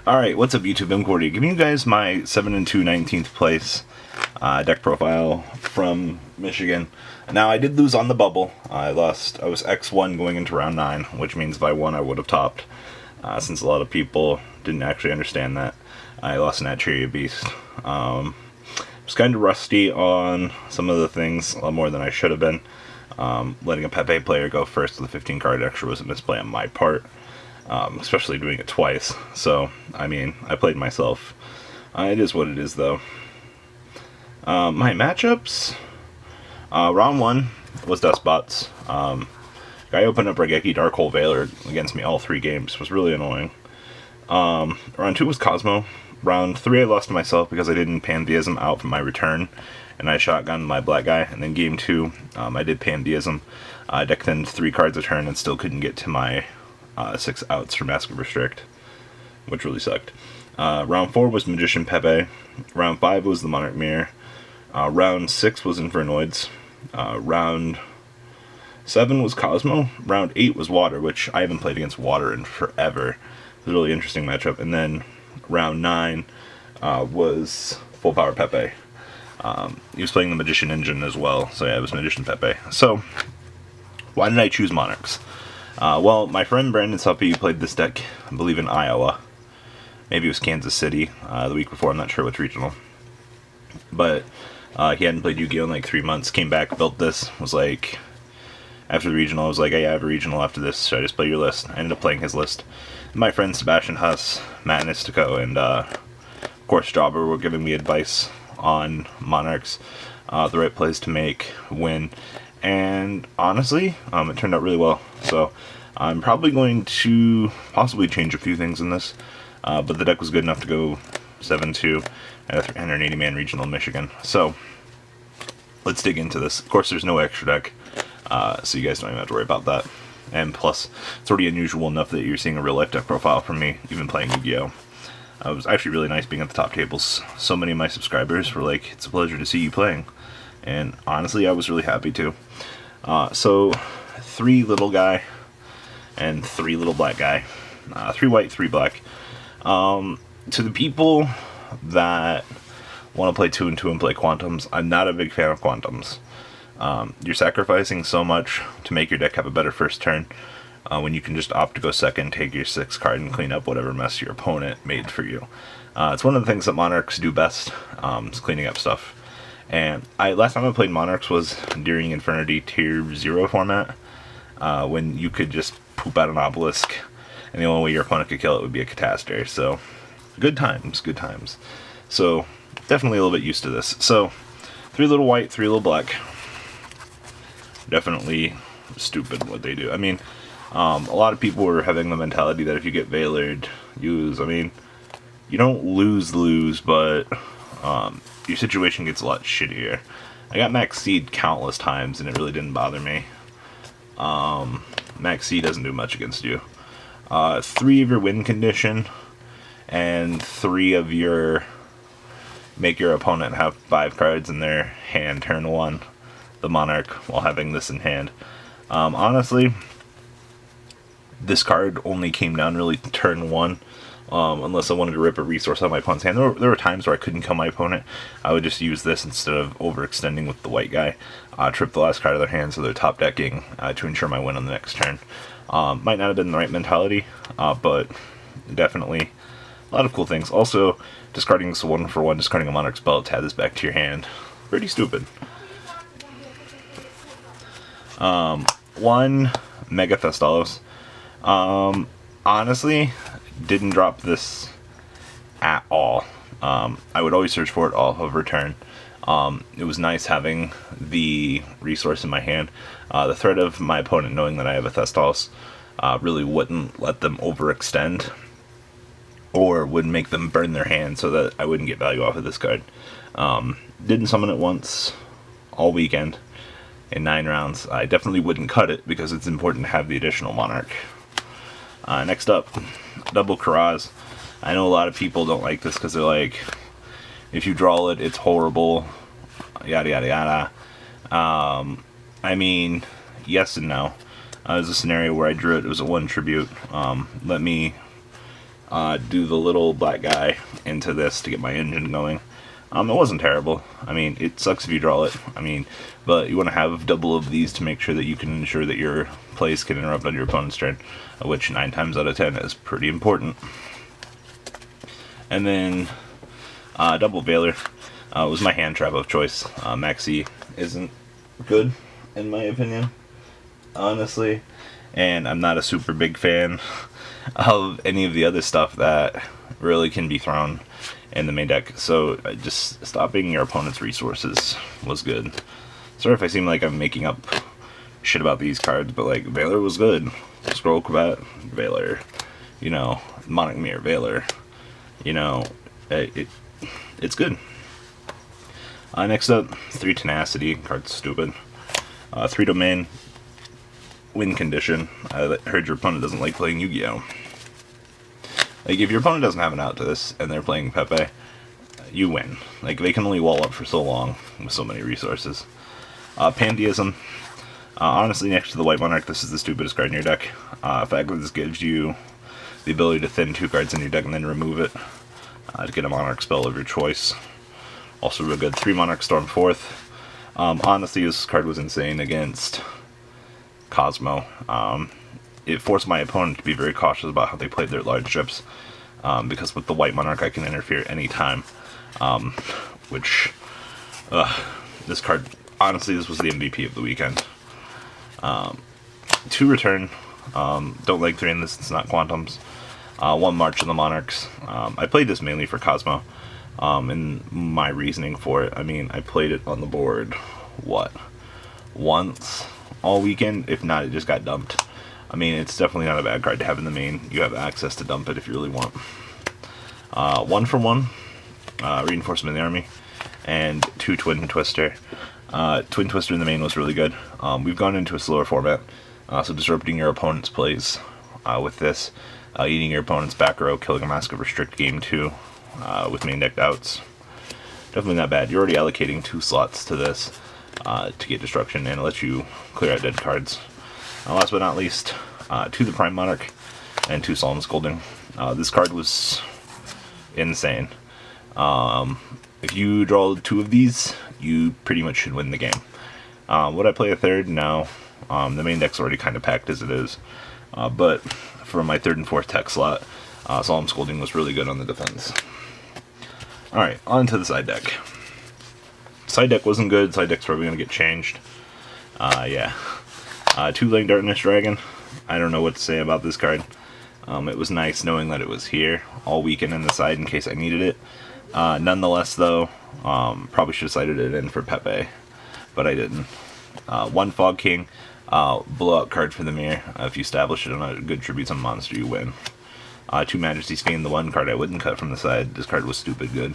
Alright, what's up YouTube? MKohl40's giving you guys my 7-2 19th place deck profile from Michigan. Now I did lose on the bubble. I was X1 going into round 9, which means if I won I would have topped. Since a lot of people didn't actually understand that. I lost an Yugioh beast. I was kind of rusty on some of the things, a lot more than I should have been. Letting a Pepe player go first with a 15 card extra was a misplay on my part. Especially doing it twice. So, I mean, I played myself. It is what it is, though. My matchups, round 1 was Dustbots. Guy opened up Regeki Dark Hole Valor against me all 3 games. It was really annoying. Round 2 was Cosmo. Round 3 I lost to myself because I didn't Pantheism out from my return, and I shotgunned my black guy. And then game 2, I did Pantheism. I decked in 3 cards a turn and still couldn't get to my 6 outs for Mask of Restrict, which really sucked. Round 4 was Magician Pepe. Round 5 was the Monarch Mirror. Round 6 was Infernoids. Round 7 was Cosmo. Round 8 was Water, which I haven't played against Water in forever. It was a really interesting matchup. And then round 9 was Full Power Pepe. He was playing the Magician Engine as well, so yeah, it was Magician Pepe. So, why did I choose Monarchs? Well, my friend Brandon Suppy played this deck, I believe, in Iowa. Maybe it was Kansas City the week before, I'm not sure which regional. But he hadn't played Yu-Gi-Oh! In like 3 months, came back, built this, was like, after the regional, I was like, hey, I have a regional after this, should I just play your list? I ended up playing his list. My friends Sebastian Huss, Matt Nistico, and of course Jobber were giving me advice on Monarchs, the right plays to make, win. And honestly, it turned out really well. So I'm probably going to possibly change a few things in this, but the deck was good enough to go 7-2 at a 380-man regional in Michigan. So let's dig into this. Of course, there's no extra deck, so you guys don't even have to worry about that. And plus, it's already unusual enough that you're seeing a real-life deck profile from me, even playing Yugioh. It was actually really nice being at the top tables. So many of my subscribers were like, it's a pleasure to see you playing. And honestly, I was really happy too. So 3 little guy and 3 little black guy. 3 white, 3 black. To the people that want to play 2 and 2 and play Quantums, I'm not a big fan of Quantums. You're sacrificing so much to make your deck have a better first turn, when you can just opt to go second, take your 6 card, and clean up whatever mess your opponent made for you. It's one of the things that Monarchs do best, is cleaning up stuff. And last time I played Monarchs was during Infinity Tier 0 format, when you could just poop out an obelisk, and the only way your opponent could kill it would be a catastrophe. So, good times, good times. So, definitely a little bit used to this. So, 3 little white, 3 little black. Definitely stupid what they do. I mean, a lot of people were having the mentality that if you get Veilered, you lose. I mean, you don't lose, but your situation gets a lot shittier. I got Max Seed countless times and it really didn't bother me. Max Seed doesn't do much against you. 3 of your win condition and 3 of your make your opponent have 5 cards in their hand turn 1, the Monarch, while having this in hand. Honestly, this card only came down really turn 1. Unless I wanted to rip a resource out of my opponent's hand. There were times where I couldn't kill my opponent. I would just use this instead of overextending with the white guy. Trip the last card of their hand so they're top decking to ensure my win on the next turn. Might not have been the right mentality, but definitely a lot of cool things. Also, discarding this 1-for-1, discarding a Monarch's Belt to add this back to your hand. Pretty stupid. 1 Mega Thestalos. Honestly, didn't drop this at all. I would always search for it off of return. It was nice having the resource in my hand. The threat of my opponent knowing that I have a Thestalos really wouldn't let them overextend, or would make them burn their hand so that I wouldn't get value off of this card. Didn't summon it once all weekend in 9 rounds. I definitely wouldn't cut it because it's important to have the additional Monarch. Next up, Double Karaz. I know a lot of people don't like this because they're like, if you draw it, it's horrible, yada yada yada. I mean, yes and no. There's a scenario where I drew it. It was a 1 tribute. Let me do the little black guy into this to get my engine going. It wasn't terrible. I mean, it sucks if you draw it. I mean, but you want to have double of these to make sure that you can ensure that your plays can interrupt on your opponent's turn, which 9 times out of 10 is pretty important. And then double Veiler was my hand trap of choice. Maxi isn't good, in my opinion, honestly, and I'm not a super big fan of any of the other stuff that really can be thrown in the main deck, so just stopping your opponent's resources was good. Sorry if I seem like I'm making up shit about these cards, but like, Veiler was good. Scroll Combat, Veiler. You know, Monarch Mirror, Veiler. You know, it's good. Next up, 3 Tenacity, card's stupid. 3 Domain, win condition. I heard your opponent doesn't like playing Yu-Gi-Oh! Like, if your opponent doesn't have an out to this, and they're playing Pepe, you win. Like, they can only wall up for so long, with so many resources. Pantheism. Honestly, next to the White Monarch, this is the stupidest card in your deck. The fact that this gives you the ability to thin 2 cards in your deck and then remove it, to get a Monarch spell of your choice. Also real good. 3 Monarch Storm 4th. Honestly, this card was insane against Cosmo. It forced my opponent to be very cautious about how they played their large ships, because with the White Monarch I can interfere anytime, which, this card, honestly, this was the MVP of the weekend. 2 Return, don't like 3 in this, it's not Quantums. 1 March of the Monarchs. I played this mainly for Cosmo, and my reasoning for it, I mean, I played it on the board, once all weekend? If not, it just got dumped. I mean, it's definitely not a bad card to have in the main. You have access to dump it if you really want. 1 for 1, Reinforcement of the Army, and 2 Twin Twister. Twin Twister in the main was really good. We've gone into a slower format, so disrupting your opponent's plays with this, eating your opponent's back row, killing a Mask of Restrict game 2 with main decked outs. Definitely not bad. You're already allocating 2 slots to this to get destruction, and it lets you clear out dead cards. Last but not least, 2 the Prime Monarch and 2 Solemn Scolding. This card was insane. If you draw 2 of these, you pretty much should win the game. Would I play a 3rd? No. The main deck's already kind of packed as it is. But for my 3rd and 4th tech slot, Solemn Scolding was really good on the defense. Alright, on to the side deck. Side deck wasn't good. Side deck's probably going to get changed. Yeah. 2 Darkness Dragon. I don't know what to say about this card. It was nice knowing that it was here all weekend in the side in case I needed it. Nonetheless, though, probably should have cited it in for Pepe, but I didn't. 1 Fog King, blowout card for the mirror. If you establish it on a good tribute on monster, you win. 2 Majesty's Fame, the 1 card I wouldn't cut from the side. This card was stupid good.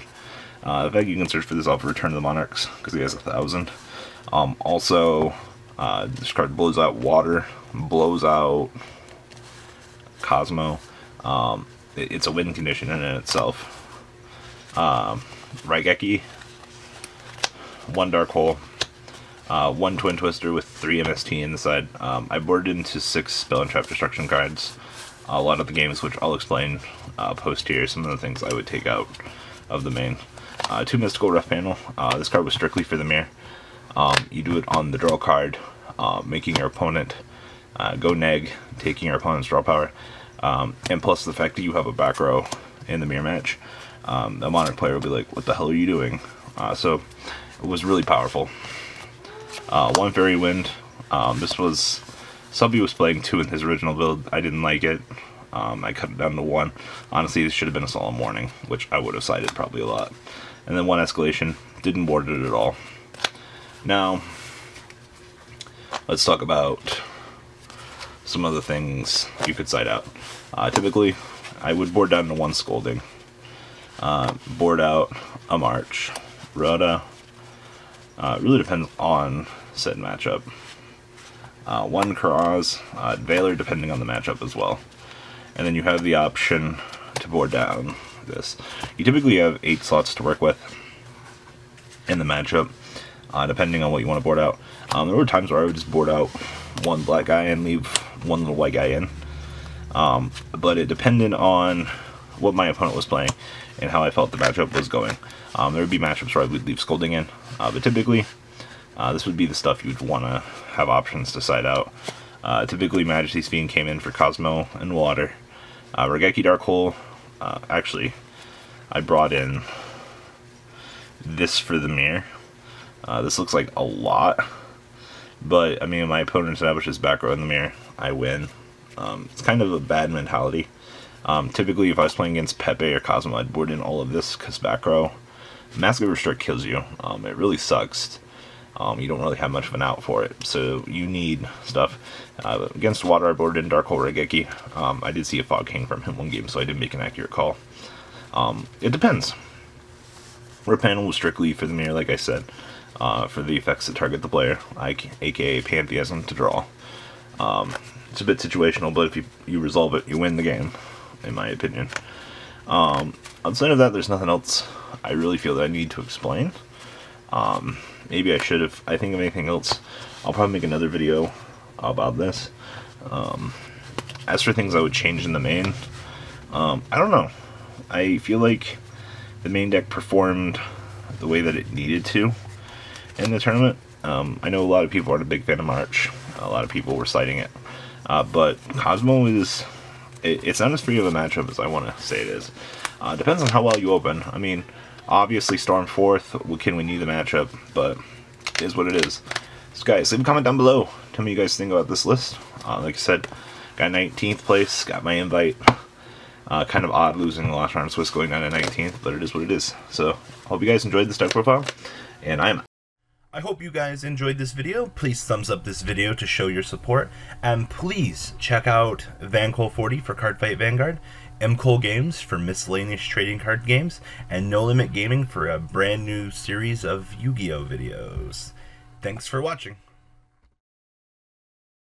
In fact, you can search for this off Return of the Monarchs, because he has 1,000. Also, this card blows out water, blows out Cosmo. It's a win condition in itself. Raigeki, 1 Dark Hole, 1 Twin Twister with 3 MST in the side. I boarded into 6 Spell and Trap Destruction cards. A lot of the games, which I'll explain post here, some of the things I would take out of the main. 2 Mystical Rough Panel. This card was strictly for the mirror. You do it on the draw card, making your opponent go neg, taking your opponent's draw power, and plus the fact that you have a back row in the mirror match. The Monarch player will be like, what the hell are you doing? So it was really powerful. 1 Fairy Wind. This was, Subby was playing 2 in his original build. I didn't like it. I cut it down to 1. Honestly, this should have been a Solemn Warning, which I would have cited probably a lot. And then 1 Escalation. Didn't board it at all. Now, let's talk about some other things you could cite out. Typically, I would board down to 1 Scolding. Board out a March. Rhoda. Really depends on said matchup. 1 Karaz. Veiler depending on the matchup as well. And then you have the option to board down this. You typically have 8 slots to work with in the matchup, depending on what you want to board out. There were times where I would just board out 1 black guy and leave 1 little white guy in. But it depended on what my opponent was playing and how I felt the matchup was going. There would be matchups where I would leave Scolding in, but typically this would be the stuff you'd want to have options to side out. Typically Majesty's Fiend came in for Cosmo and Water. Regeki Dark Hole, actually, I brought in this for the mirror. This looks like a lot, but I mean, my opponent establishes back row in the mirror, I win. It's kind of a bad mentality. Typically, if I was playing against Pepe or Cosmo, I'd board in all of this, because back row, Massive Restrict kills you. It really sucks. You don't really have much of an out for it, so you need stuff. Against Water, I boarded in Dark Hole Regeki. I did see a Fog King from him one game, so I didn't make an accurate call. It depends. Red Panel was strictly for the mirror, like I said, for the effects that target the player, like aka Pantheism to draw. It's a bit situational, but if you resolve it, you win the game, in my opinion. Outside of that, there's nothing else I really feel that I need to explain. Maybe I should have. I think of anything else, I'll probably make another video about this. As for things I would change in the main, I don't know. I feel like the main deck performed the way that it needed to in the tournament. I know a lot of people aren't a big fan of March. A lot of people were citing it. But Cosmo is... It's not as free of a matchup as I want to say it is. Depends on how well you open. I mean, obviously Storm 4th can win you the matchup, but it is what it is. So guys, leave a comment down below. Tell me what you guys think about this list. Like I said, got 19th place, got my invite. Kind of odd losing the last round of Swiss going down to 19th, but it is what it is. So, hope you guys enjoyed this deck profile, and I hope you guys enjoyed this video. Please thumbs up this video to show your support, and please check out Vanguard for Cardfight Vanguard, MKohl Games for miscellaneous trading card games, and No Limit Gaming for a brand new series of Yu-Gi-Oh videos. Thanks for watching.